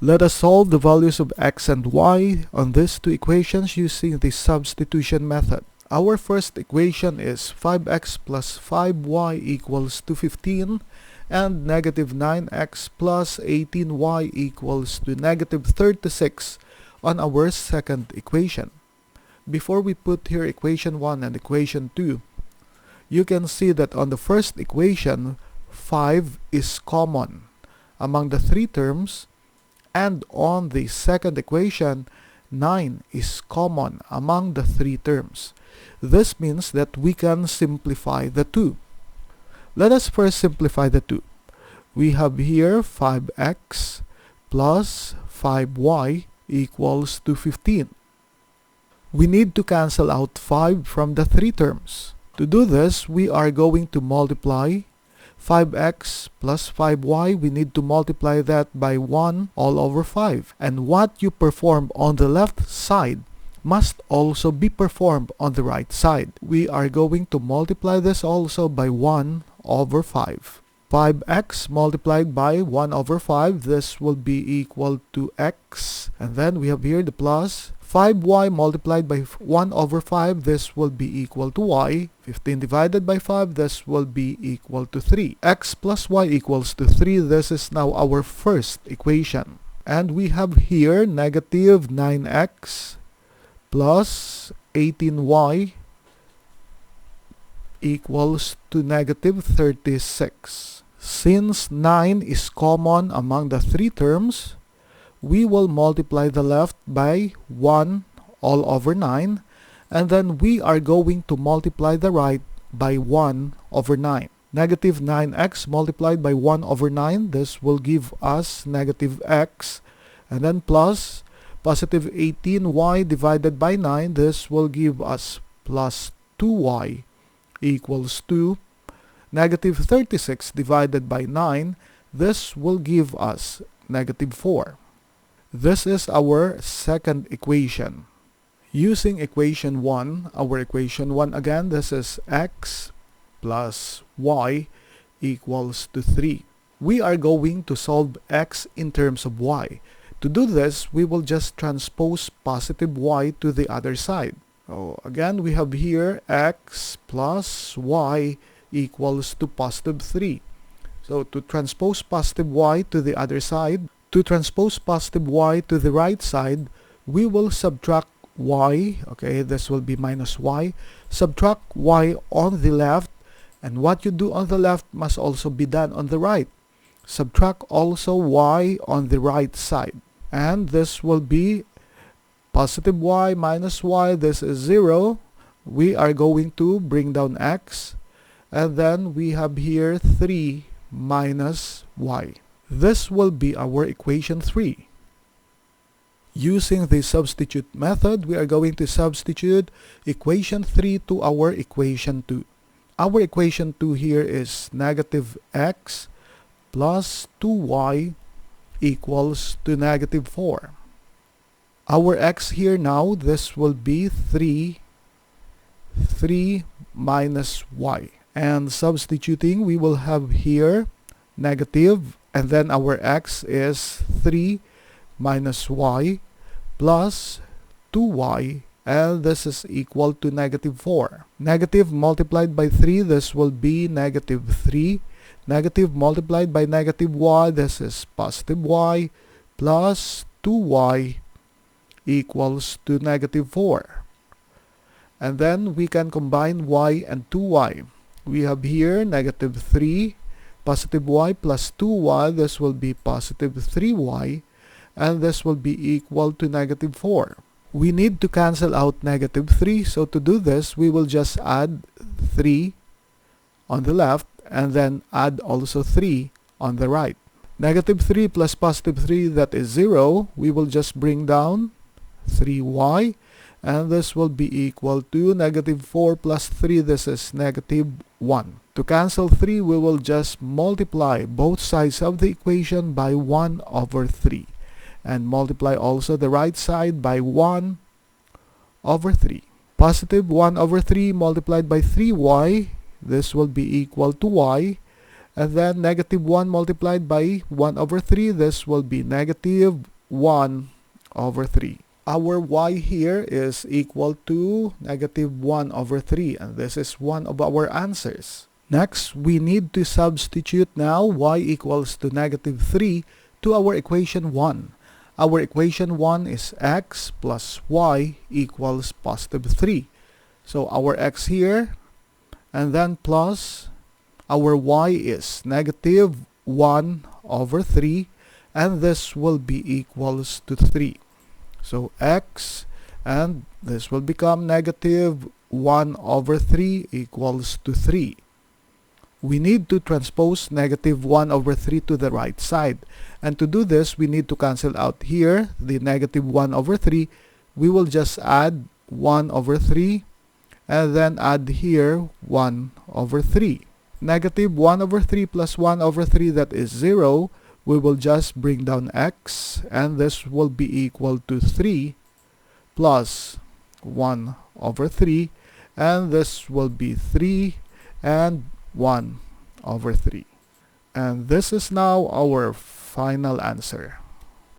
Let us solve the values of x and y on these two equations using the substitution method. Our first equation is 5x plus 5y equals to 15 and negative 9x plus 18y equals to negative 36 on our second equation. Before we put here equation 1 and equation 2, you can see that on the first equation, 5 is common among the three terms, and on the second equation, 9 is common among the three terms. This means that we can simplify the two. Let us first simplify the two. We have here 5x plus 5y equals to 15. We need to cancel out 5 from the three terms. To do this, we are going to multiply 5x plus 5y. We need to multiply that by 1 all over 5. And what you perform on the left side must also be performed on the right side. We are going to multiply this also by 1 over 5. 5x multiplied by 1 over 5, this will be equal to x. And then we have here the plus. 5y multiplied by 1 over 5, this will be equal to y. 15 divided by 5, this will be equal to 3. X plus y equals to 3. This is now our first equation. And we have here negative 9x plus 18y equals to negative 36. Since 9 is common among the three terms, we will multiply the left by 1 all over 9, and then we are going to multiply the right by 1 over 9. Negative 9x multiplied by 1 over 9, this will give us negative x, and then plus positive 18y divided by 9, this will give us plus 2y equals to negative 36 divided by 9, this will give us negative 4. This is our second equation. Using equation 1, our equation 1 again, this is x plus y equals to 3. We are going to solve x in terms of y. To do this, we will just transpose positive y to the other side. So again, we have here x plus y equals to positive 3. So to transpose positive y to the other side, to transpose positive y to the right side, we will subtract y, okay, this will be minus y, subtract y on the left, and what you do on the left must also be done on the right. Subtract also y on the right side, and this will be positive y minus y, this is 0. We are going to bring down x, and then we have here 3 minus y. This will be our equation 3. Using the substitute method, we are going to substitute equation 3 to our equation 2. Our equation 2 here is negative x plus 2y equals to negative 4. Our x here now, this will be 3 minus y. And substituting, we will have here negative, and then our x is 3 minus y plus 2y, and this is equal to negative 4. Negative multiplied by 3, this will be negative 3. Negative multiplied by negative y, this is positive y, plus 2y equals to negative 4. And then we can combine y and 2y. We have here negative 3, positive y plus 2y, this will be positive 3y, and this will be equal to negative 4. We need to cancel out negative 3, so to do this, we will just add 3 on the left, and then add also 3 on the right. Negative 3 plus positive 3, that is 0. We will just bring down 3y, and this will be equal to negative 4 plus 3, this is negative 1. To cancel 3, we will just multiply both sides of the equation by 1 over 3. And multiply also the right side by 1 over 3. Positive 1 over 3 multiplied by 3y, this will be equal to y. And then negative 1 multiplied by 1 over 3, this will be negative 1 over 3. Our y here is equal to negative 1 over 3, and this is one of our answers. Next, we need to substitute now y equals to negative 3 to our equation 1. Our equation 1 is x plus y equals positive 3. So our x here, and then plus our y is negative 1 over 3, and this will be equals to 3. So x, and this will become negative 1 over 3 equals to 3. We need to transpose negative 1 over 3 to the right side. And to do this, we need to cancel out here the negative 1 over 3. We will just add 1 over 3, and then add here 1 over 3. Negative 1 over 3 plus 1 over 3, that is 0. We will just bring down x, and this will be equal to 3 plus 1 over 3, and this will be 3 and 1 over 3. And this is now our final answer.